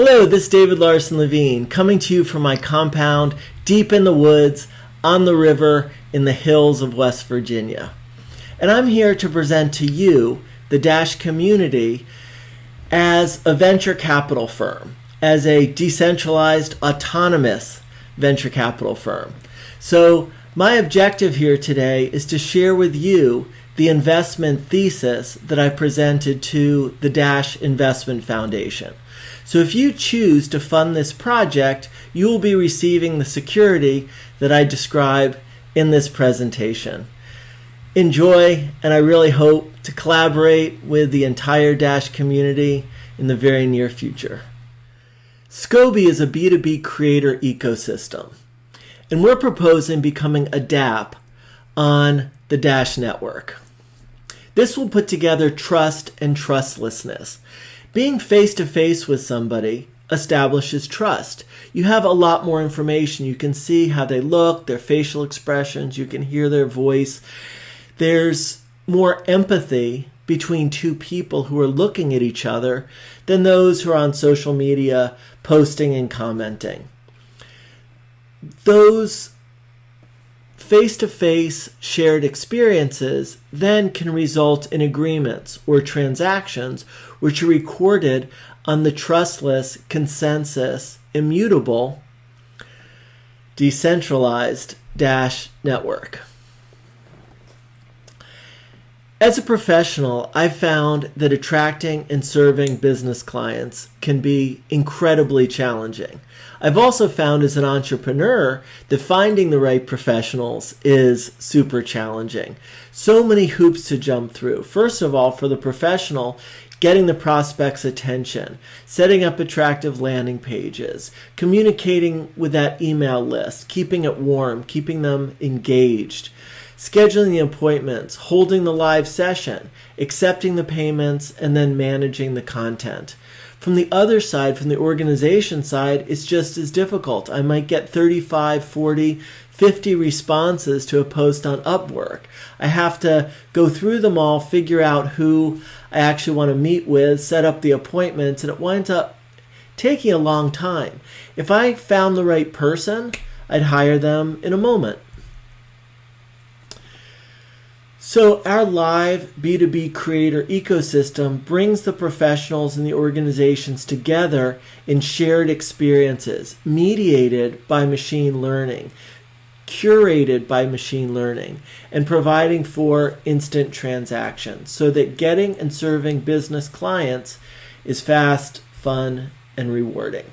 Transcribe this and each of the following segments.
Hello, this is David Larson Levine coming to you from my compound deep in the woods, on the river, in the hills of West Virginia. And I'm here to present to you, the Dash community, as a venture capital firm, as a decentralized, autonomous venture capital firm. So my objective here today is to share with you the investment thesis that I presented to the Dash Investment Foundation. So if you choose to fund this project, you will be receiving the security that I describe in this presentation. Enjoy, and I really hope to collaborate with the entire Dash community in the very near future. Scoby is a B2B creator ecosystem, and we're proposing becoming a dapp on the Dash network. This will put together trust and trustlessness. Being face-to-face with somebody establishes trust. You have a lot more information. You can see how they look, their facial expressions, you can hear their voice. There's more empathy between two people who are looking at each other than those who are on social media posting and commenting. Those face-to-face shared experiences then can result in agreements or transactions which are recorded on the trustless, consensus, immutable, decentralized Dash network. As a professional, I've found that attracting and serving business clients can be incredibly challenging. I've also found as an entrepreneur that finding the right professionals is super challenging. So many hoops to jump through. First of all, for the professional, getting the prospect's attention, setting up attractive landing pages, communicating with that email list, keeping it warm, keeping them engaged, scheduling the appointments, holding the live session, accepting the payments, and then managing the content. From the other side, from the organization side, it's just as difficult. I might get 35, 40, 50 responses to a post on Upwork. I have to go through them all, figure out who I actually want to meet with, set up the appointments, and it winds up taking a long time. If I found the right person, I'd hire them in a moment. So our live B2B creator ecosystem brings the professionals and the organizations together in shared experiences, mediated by machine learning, curated by machine learning, and providing for instant transactions so that getting and serving business clients is fast, fun, and rewarding.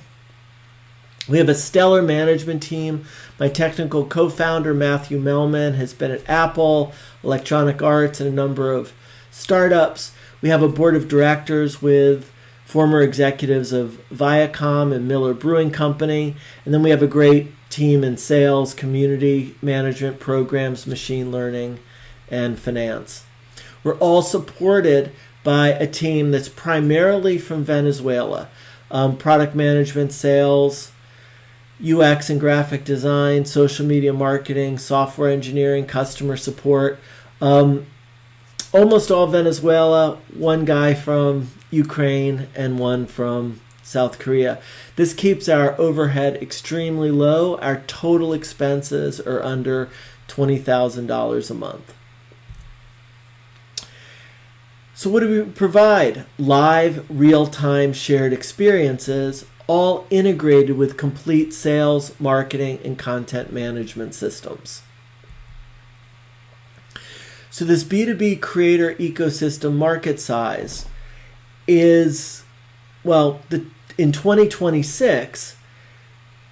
We have a stellar management team. My technical co-founder, Matthew Melman, has been at Apple, Electronic Arts, and a number of startups. We have a board of directors with former executives of Viacom and Miller Brewing Company. And then we have a great team in sales, community management programs, machine learning, and finance. We're all supported by a team that's primarily from Venezuela. Product management, sales, UX and graphic design, social media marketing, software engineering, customer support. Almost all Venezuela, one guy from Ukraine and one from South Korea. This keeps our overhead extremely low. Our total expenses are under $20,000 a month. So what do we provide? Live, real-time shared experiences, all integrated with complete sales, marketing, and content management systems. So this B2B creator ecosystem market size is, in 2026,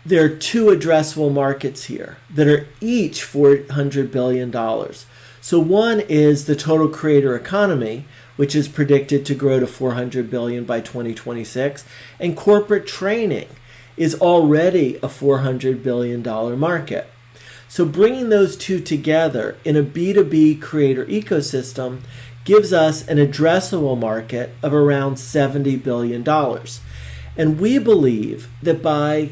there are two addressable markets here that are each $400 billion. So one is the total creator economy, which is predicted to grow to $400 billion by 2026, and corporate training is already a $400 billion market. So bringing those two together in a B2B creator ecosystem gives us an addressable market of around $70 billion. And we believe that by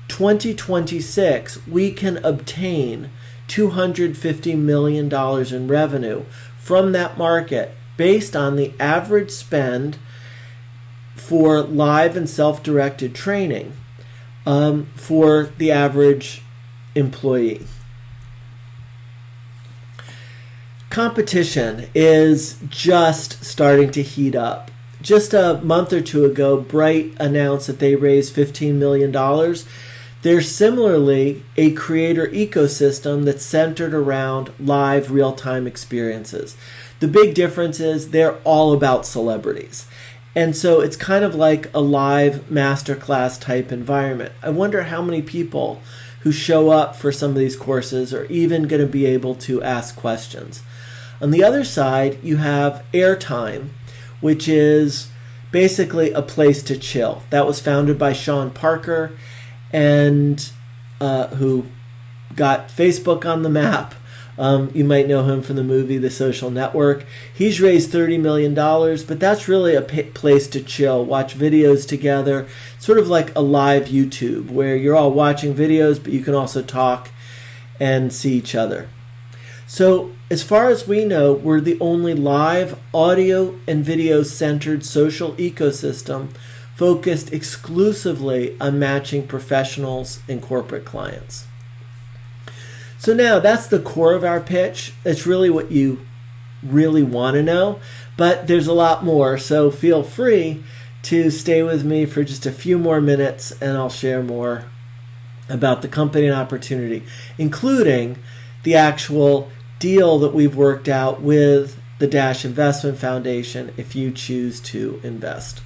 2026, we can obtain $250 million in revenue from that market based on the average spend for live and self-directed training for the average employee. Competition is just starting to heat up. Just a month or two ago, Bright announced that they raised $15 million. There's similarly a creator ecosystem that's centered around live real-time experiences. The big difference is they're all about celebrities. And so it's kind of like a live masterclass type environment. I wonder how many people who show up for some of these courses are even going to be able to ask questions. On the other side, you have Airtime, which is basically a place to chill. That was founded by Sean Parker, and who got Facebook on the map. You might know him from the movie The Social Network. He's raised $30 million, but that's really a place to chill, watch videos together, sort of like a live YouTube where you're all watching videos, but you can also talk and see each other. So as far as we know, we're the only live audio and video centered social ecosystem focused exclusively on matching professionals and corporate clients. So now that's the core of our pitch. That's really what you really want to know, but there's a lot more. So feel free to stay with me for just a few more minutes and I'll share more about the company and opportunity, including the actual deal that we've worked out with the Dash Investment Foundation if you choose to invest.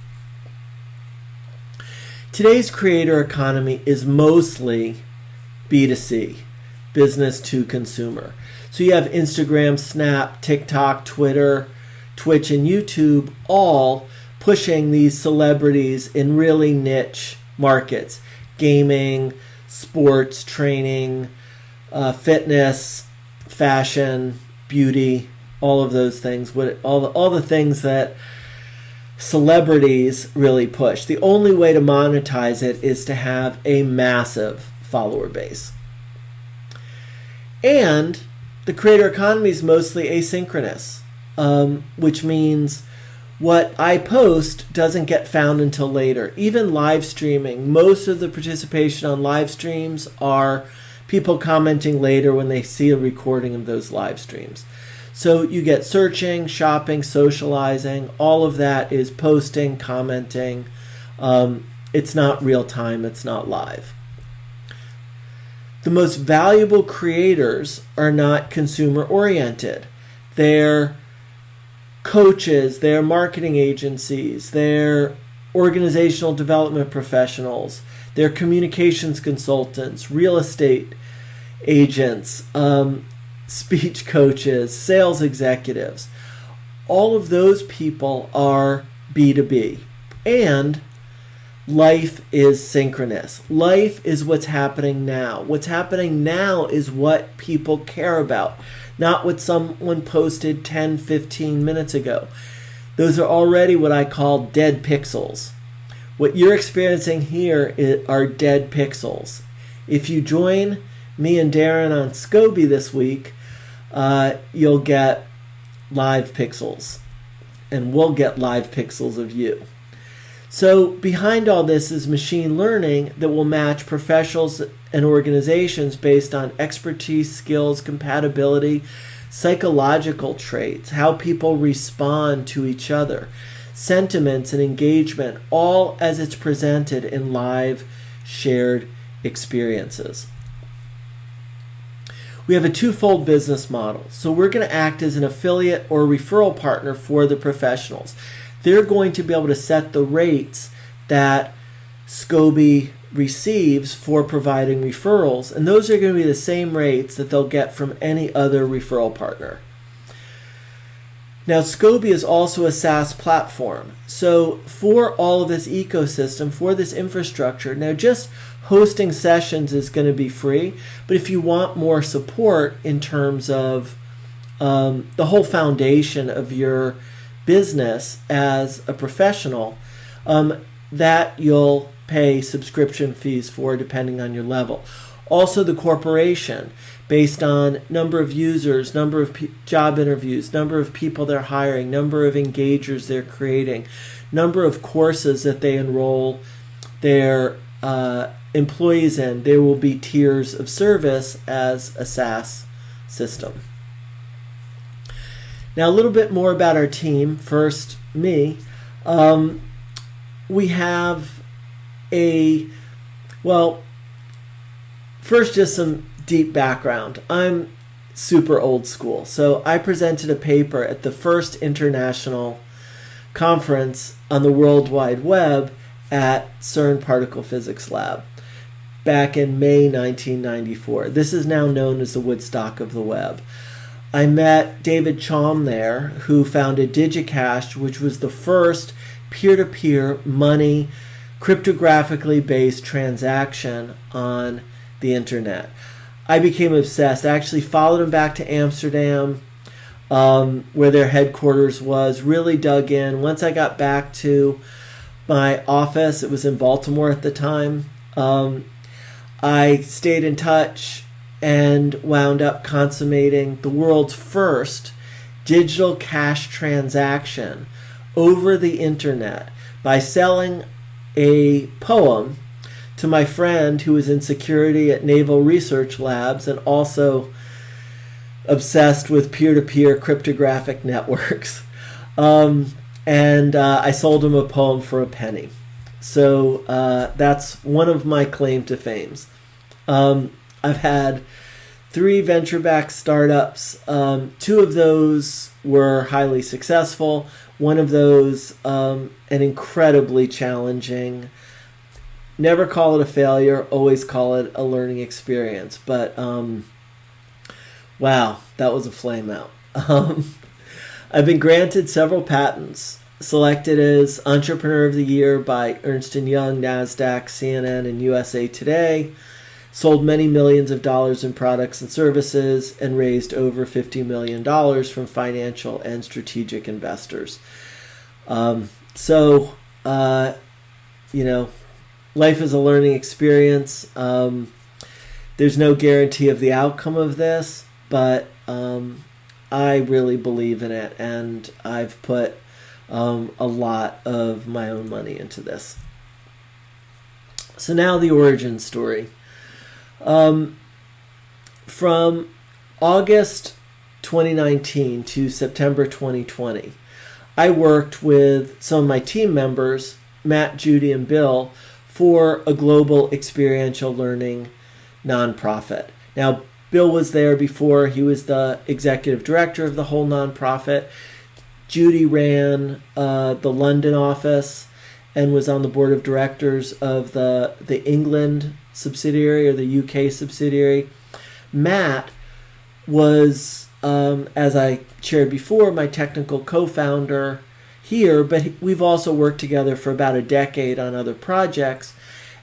Today's creator economy is mostly B2C, business to consumer. So you have Instagram, Snap, TikTok, Twitter, Twitch, and YouTube all pushing these celebrities in really niche markets. Gaming, sports, training, fitness, fashion, beauty, all of those things, all the things that celebrities really push. The only way to monetize it is to have a massive follower base. And the creator economy is mostly asynchronous, which means what I post doesn't get found until later. Even live streaming, most of the participation on live streams are people commenting later when they see a recording of those live streams. So you get searching, shopping, socializing, all of that is posting, commenting. It's not real time, it's not live. The most valuable creators are not consumer oriented. They're coaches, they're marketing agencies, they're organizational development professionals, they're communications consultants, real estate agents, speech coaches, sales executives. All of those people are B2B. And life is synchronous. Life is what's happening now. What's happening now is what people care about, not what someone posted 10, 15 minutes ago. Those are already what I call dead pixels. What you're experiencing here are dead pixels. If you join me and Darren on Scoby this week, you'll get live pixels, and we'll get live pixels of you. So behind all this is machine learning that will match professionals and organizations based on expertise, skills, compatibility, psychological traits, how people respond to each other, sentiments and engagement, all as it's presented in live shared experiences. We have a twofold business model. So we're going to act as an affiliate or referral partner for the professionals. They're going to be able to set the rates that Scoby receives for providing referrals, and those are going to be the same rates that they'll get from any other referral partner. Now, Scoby is also a SaaS platform. So for all of this ecosystem, for this infrastructure, now just hosting sessions is going to be free, but if you want more support in terms of the whole foundation of your business as a professional, that you'll pay subscription fees for depending on your level. Also the corporation, based on number of users, number of job interviews, number of people they're hiring, number of engagers they're creating, number of courses that they enroll their employees in, there will be tiers of service as a SaaS system. Now, a little bit more about our team. First, me. We have first, just some deep background. I'm super old school. So I presented a paper at the first international conference on the World Wide Web at CERN Particle Physics Lab back in May 1994. This is now known as the Woodstock of the web. I met David Chaum there, who founded DigiCash, which was the first peer-to-peer money cryptographically based transaction on the internet. I became obsessed. I actually followed them back to Amsterdam, where their headquarters was, really dug in. Once I got back to my office, it was in Baltimore at the time, I stayed in touch and wound up consummating the world's first digital cash transaction over the internet by selling a poem to my friend who was in security at Naval Research Labs and also obsessed with peer-to-peer cryptographic networks. And I sold him a poem for a penny. So that's one of my claim to fames. I've had 3 venture-backed startups. 2 of those were highly successful. One of those, an incredibly challenging. Never call it a failure. Always call it a learning experience. But wow, that was a flame out. I've been granted several patents. Selected as Entrepreneur of the Year by Ernst & Young, NASDAQ, CNN, and USA Today. Sold many millions of dollars in products and services and raised over $50 million from financial and strategic investors. Life is a learning experience. There's no guarantee of the outcome of this, but I really believe in it, and I've put a lot of my own money into this. So now the origin story. From August 2019 to September 2020, I worked with some of my team members, Matt, Judy, and Bill, for a global experiential learning nonprofit. Now, Bill was there before. He was the executive director of the whole nonprofit. Judy ran the London office and was on the board of directors of the England subsidiary or the UK subsidiary. Matt was, as I shared before, my technical co-founder here, but we've also worked together for about a decade on other projects,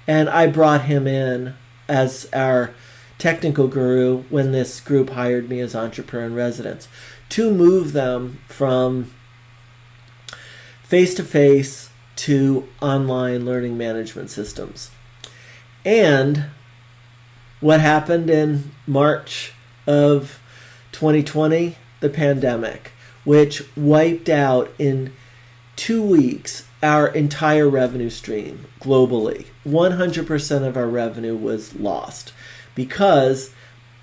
and I brought him in as our technical guru when this group hired me as entrepreneur in residence to move them from face-to-face to online learning management systems. And what happened in March of 2020? The pandemic, which wiped out in 2 weeks our entire revenue stream globally. 100% of our revenue was lost because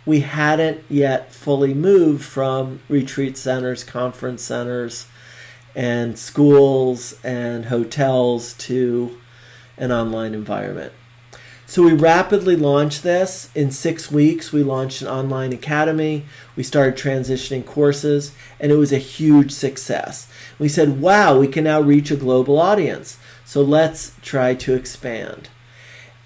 we hadn't yet fully moved from retreat centers, conference centers, and schools and hotels to an online environment. So we rapidly launched this. In 6 weeks, we launched an online academy. We started transitioning courses, and it was a huge success. We said, wow, we can now reach a global audience. So let's try to expand.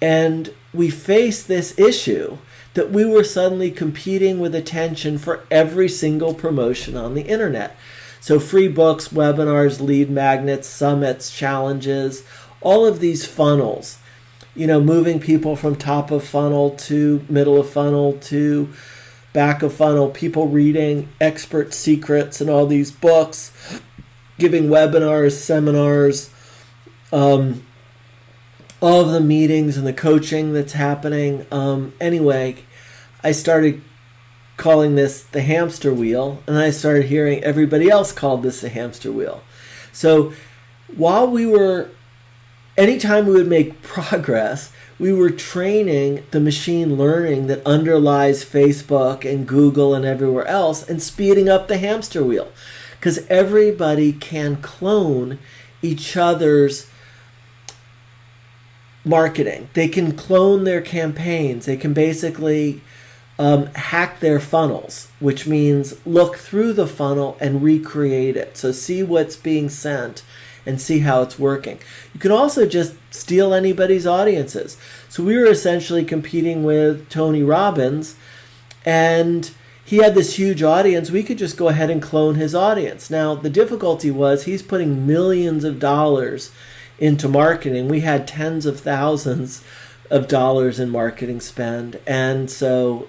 And we faced this issue that we were suddenly competing with attention for every single promotion on the internet. So free books, webinars, lead magnets, summits, challenges, all of these funnels, moving people from top of funnel to middle of funnel to back of funnel, people reading expert secrets and all these books, giving webinars, seminars, all of the meetings and the coaching that's happening. Anyway, I started calling this the hamster wheel, and I started hearing everybody else called this the hamster wheel. So Anytime we would make progress, we were training the machine learning that underlies Facebook and Google and everywhere else and speeding up the hamster wheel. Because everybody can clone each other's marketing. They can clone their campaigns. They can basically hack their funnels, which means look through the funnel and recreate it. So see what's being sent and see how it's working. You can also just steal anybody's audiences. So we were essentially competing with Tony Robbins, and he had this huge audience. We could just go ahead and clone his audience. Now, the difficulty was he's putting millions of dollars into marketing. We had tens of thousands of dollars in marketing spend. And so,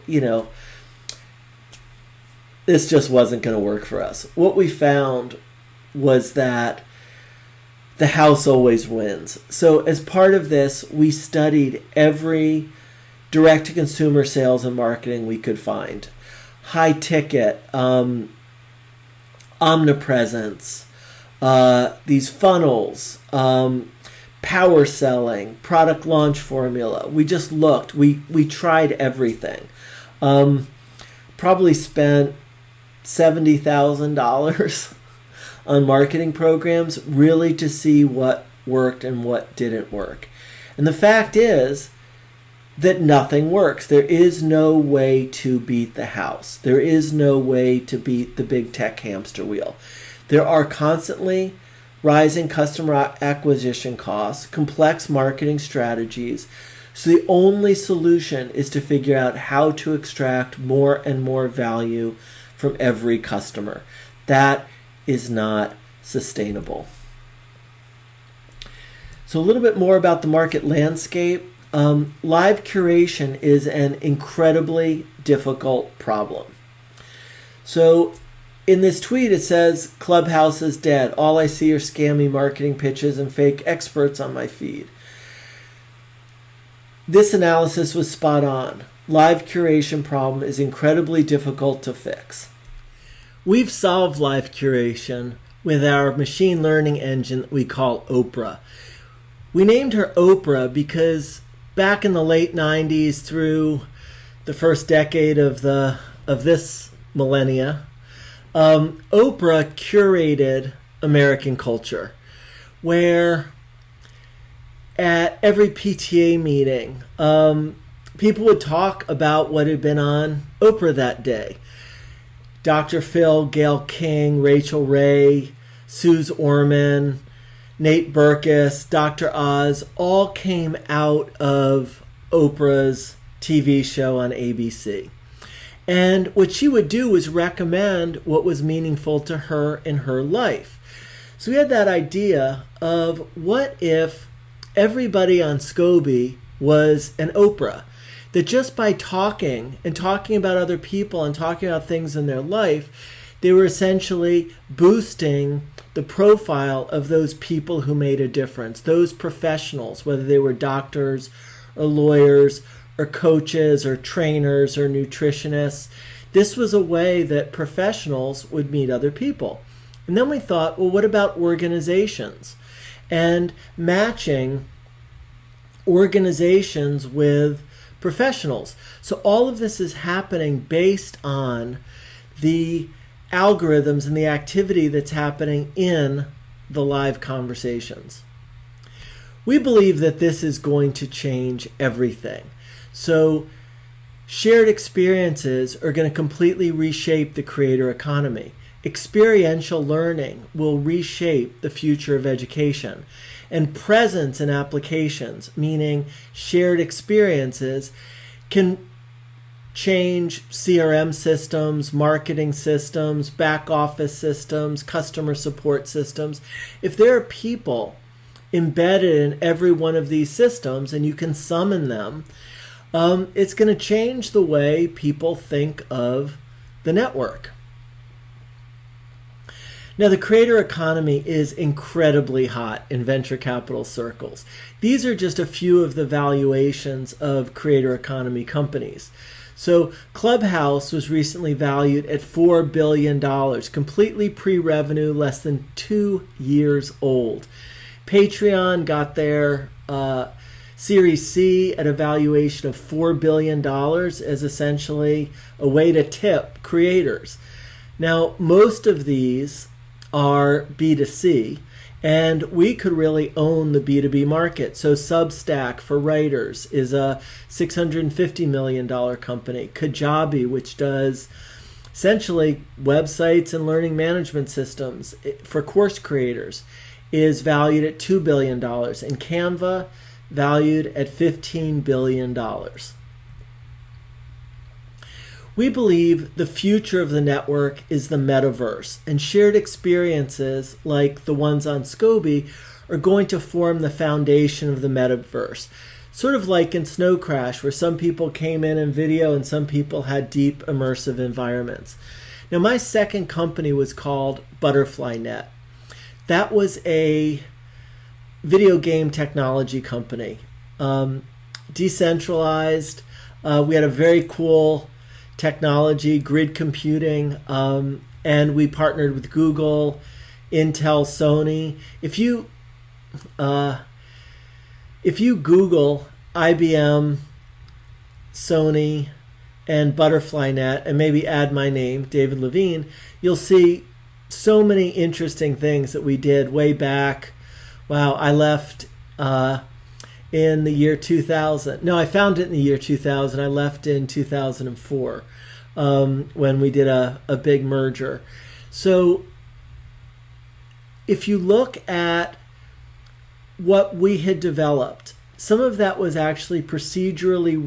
this just wasn't going to work for us. What we found was that the house always wins. So as part of this, we studied every direct-to-consumer sales and marketing we could find. High ticket, omnipresence, these funnels, power selling, product launch formula. We just looked. We tried everything. Probably spent $70,000 on marketing programs really to see what worked and what didn't work. And the fact is that nothing works. There is no way to beat the house. There is no way to beat the big tech hamster wheel. There are constantly rising customer acquisition costs, complex marketing strategies. So the only solution is to figure out how to extract more and more value from every customer. That is not sustainable. So a little bit more about the market landscape. Live curation is an incredibly difficult problem. So in this tweet, it says, Clubhouse is dead. All I see are scammy marketing pitches and fake experts on my feed. This analysis was spot on. Live curation problem is incredibly difficult to fix. We've solved live curation with our machine learning engine that we call Oprah. We named her Oprah because back in the late 90s through the first decade of this millennia, Oprah curated American culture, where at every PTA meeting, people would talk about what had been on Oprah that day. Dr. Phil, Gayle King, Rachel Ray, Suze Orman, Nate Berkus, Dr. Oz, all came out of Oprah's TV show on ABC. And what she would do was recommend what was meaningful to her in her life. So we had that idea of what if everybody on Scoby was an Oprah? That just by talking and talking about other people and talking about things in their life, they were essentially boosting the profile of those people who made a difference, those professionals, whether they were doctors or lawyers or coaches or trainers or nutritionists. This was a way that professionals would meet other people. And then we thought, well, what about organizations? And matching organizations with professionals. So all of this is happening based on the algorithms and the activity that's happening in the live conversations. We believe that this is going to change everything. So shared experiences are going to completely reshape the creator economy. Experiential learning will reshape the future of education. And presence and applications, meaning shared experiences, can change CRM systems, marketing systems, back office systems, customer support systems. If there are people embedded in every one of these systems and you can summon them, it's going to change the way people think of the network. Now, the creator economy is incredibly hot in venture capital circles. These are just a few of the valuations of creator economy companies. So Clubhouse was recently valued at $4 billion, completely pre-revenue, less than 2 years old. Patreon got their Series C at a valuation of $4 billion as essentially a way to tip creators. Now, most of these are B2C, and we could really own the B2B market. So Substack for writers is a $650 million company. Kajabi, which does essentially websites and learning management systems for course creators, is valued at $2 billion. And Canva, valued at $15 billion. We believe the future of the network is the metaverse, and shared experiences like the ones on Scoby are going to form the foundation of the metaverse. Sort of like in Snow Crash, where some people came in video and some people had deep immersive environments. Now, my second company was called Butterfly Net. That was a video game technology company, decentralized. We had a very cool technology, grid computing, and we partnered with Google, Intel, Sony. If you Google IBM, Sony, and Butterfly Net, and maybe add my name, David Levine, you'll see so many interesting things that we did way back. Wow, I left in the year 2000. No, I found it in the year 2000. I left in 2004 when we did a big merger. So if you look at what we had developed, some of that was actually procedurally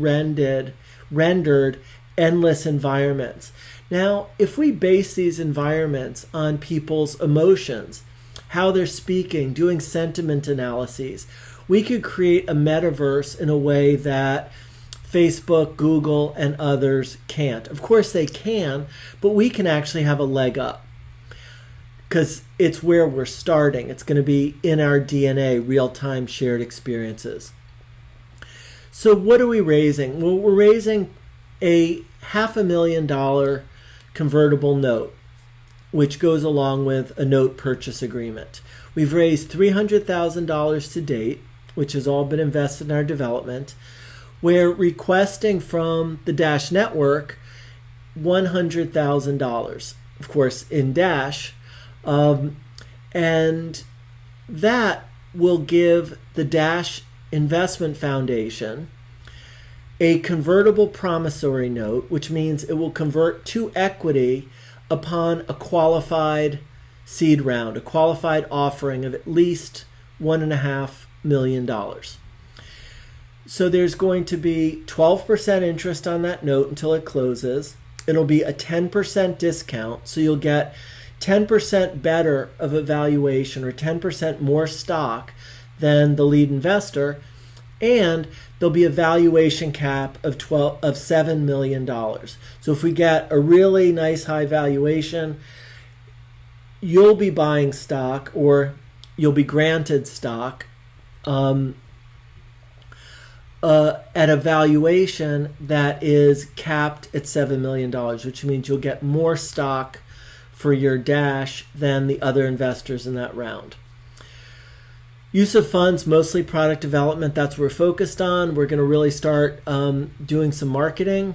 rendered endless environments. Now, if we base these environments on people's emotions, how they're speaking, doing sentiment analyses, we could create a metaverse in a way that Facebook, Google, and others can't. Of course they can, but we can actually have a leg up because it's where we're starting. It's going to be in our DNA, real-time shared experiences. So what are we raising? Well, we're raising a $500,000 convertible note, which goes along with a note purchase agreement. We've raised $300,000 to date, which has all been invested in our development. We're requesting from the Dash network $100,000, of course, in Dash. And that will give the Dash Investment Foundation a convertible promissory note, which means it will convert to equity upon a qualified seed round, a qualified offering of at least $1.5 million. So there's going to be 12% interest on that note until it closes. It'll be a 10% discount, so you'll get 10% better of a valuation or 10% more stock than the lead investor, and there'll be a valuation cap of $7 million. So if we get a really nice high valuation, you'll be buying stock, or you'll be granted stock at a valuation that is capped at $7 million, which means you'll get more stock for your Dash than the other investors in that round. Use of funds, mostly product development. That's what we're focused on. We're going to really start doing some marketing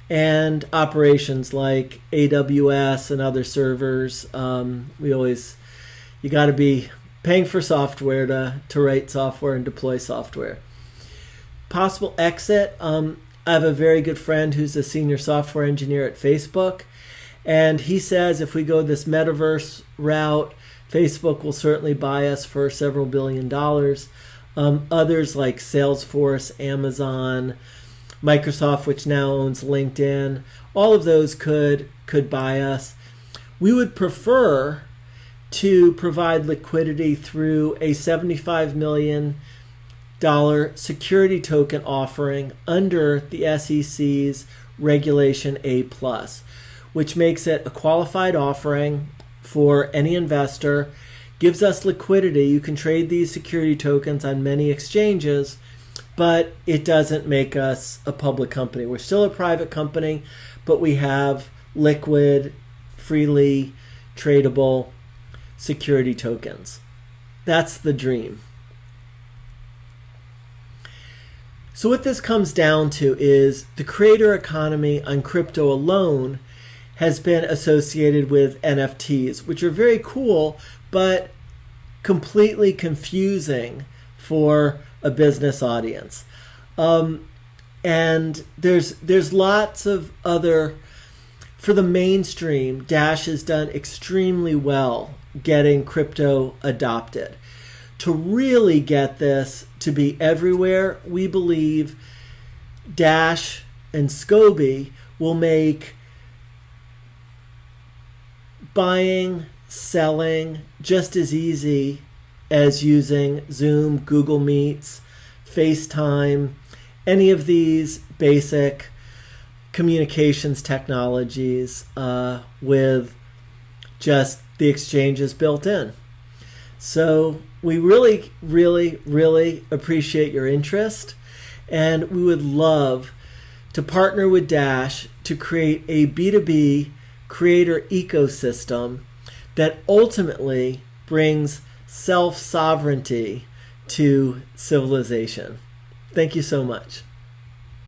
and operations like AWS and other servers. You got to be paying for software to write software and deploy software. Possible exit. I have a very good friend who's a senior software engineer at Facebook, and he says if we go this metaverse route, Facebook will certainly buy us for several $billion. Others like Salesforce, Amazon, Microsoft, which now owns LinkedIn, all of those could buy us. We would prefer to provide liquidity through a $75 million security token offering under the SEC's Regulation A+, which makes it a qualified offering for any investor, gives us liquidity. You can trade these security tokens on many exchanges, but it doesn't make us a public company. We're still a private company, but we have liquid, freely tradable security tokens. That's the dream. So what this comes down to is the creator economy on crypto alone has been associated with NFTs, which are very cool, but completely confusing for a business audience. And there's lots of other, for the mainstream, Dash has done extremely well getting crypto adopted. To really get this to be everywhere, we believe Dash and Scoby will make buying, selling just as easy as using Zoom, Google Meets, FaceTime, any of these basic communications technologies with just the exchanges built in. So we really, really, really appreciate your interest, and we would love to partner with Dash to create a B2B creator ecosystem that ultimately brings self-sovereignty to civilization. Thank you so much.